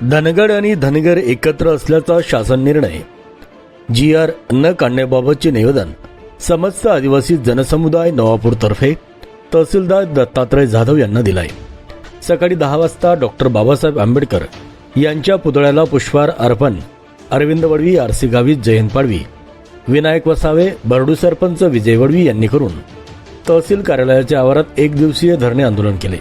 धनगड आणि धनगर एकत्र असल्याचा शासन निर्णय, GR न काढण्याबाबतचे निवेदन समस्त आदिवासी जनसमुदाय नवापूरतर्फे तहसीलदार दत्तात्रय जाधव यांना दिलाय। सकाळी 10 वाजता डॉक्टर बाबासाहेब आंबेडकर यांच्या पुतळ्याला पुष्पहार अर्पण अरविंद वडवी, RC गावित, जयंत पाडवी, विनायक वसावे, बरडू सरपंच विजय वडवी यांनी करून तहसील कार्यालयाच्या आवारात एक दिवसीय धरणे आंदोलन केले।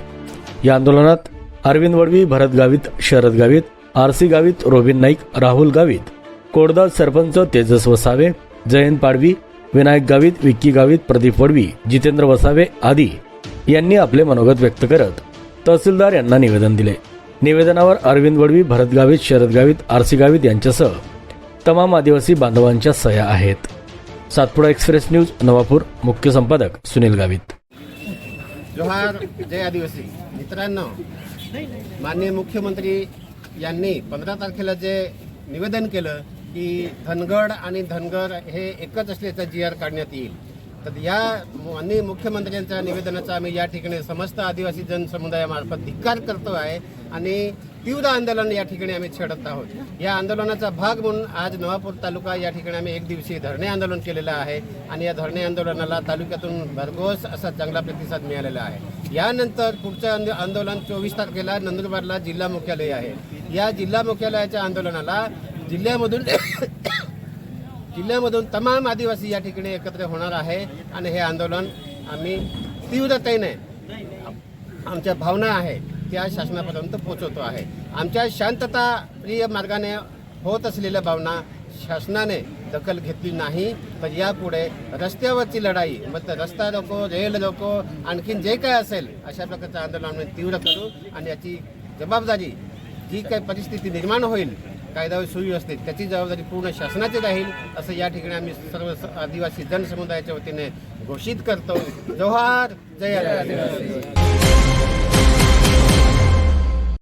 या आंदोलनात अरविंद वडवी, भरत गावित, शरद गावित, RC गावित, रोबिन नाईक, राहुल गावित, कोडदाद सरपंच तेजस वसावे, जयंत पाडवी, विनायक गावित, विक्की गावित, प्रदीप वडवी, जितेंद्र वसावे आदी यांनी आपले मनोगत व्यक्त करत तहसीलदार यांना निवेदन दिले। निवेदनावर अरविंद वडवी, भरत गावित, शरद गावित, RC गावित यांच्यासह तमाम आदिवासी बांधवांच्या सह्या आहेत। Satpuda express news, Navapur. मुख्य संपादक सुनील गावित। जोहार, जय आदिवासी मित्रांनो, माननीय मुख्यमंत्री यांनी 15 तारखेला जे निवेदन केलं की धनगड आणि धनगर हे एकच असल्याचा GR काढण्यात येईल, तर या माननीय मुख्यमंत्र्यांच्या निवेदनाचा आम्ही या ठिकाणी समस्त आदिवासी जनसमुदायामार्फत धिक्कार करतो आहे आणि तीव्र आंदोलन या ठिकाणी आम्ही छेडत आहोत। या आंदोलनाचा भाग म्हणून आज नवापूर तालुका या ठिकाणी आम्ही एक दिवसीय धरणे आंदोलन केलेलं आहे आणि या धरणे आंदोलनाला तालुक्यातून भरघोस असा चांगला प्रतिसाद मिळालेला आहे। यानंतर पुढचं आंदोलन 24 तारखेला नंदुरबारला जिल्हा मुख्यालय आहे। या जिल्हा मुख्यालयाच्या आंदोलनाला जिल्ह्यामधून तमाम आदिवासी या ठिकाणी एकत्र होणार आहे आणि हे आंदोलन आम्ही तीव्रतेने आमच्या भावना आहे त्या शासनापर्यंत पोहोचवतो आहे। आमच्या शांतताप्रिय मार्गाने होत असलेल्या भावना शासनाने दखल घेतली नाही तर यापुढे रस्त्यावरची लढाई, मग रस्ता रोको, रेल रोको, आणखीन जे काय असेल अशा प्रकारचं आंदोलन आम्ही तीव्र करू आणि याची जबाबदारी जी काही परिस्थिती निर्माण होईल कायदा सुव्यवस्थेत त्याची जबाबदारी पूर्ण शासनाची राहील असं या ठिकाणी आम्ही सर्व आदिवासी जनसमुदायाच्या वतीने घोषित करतो। जोहार, जय आदिवासी।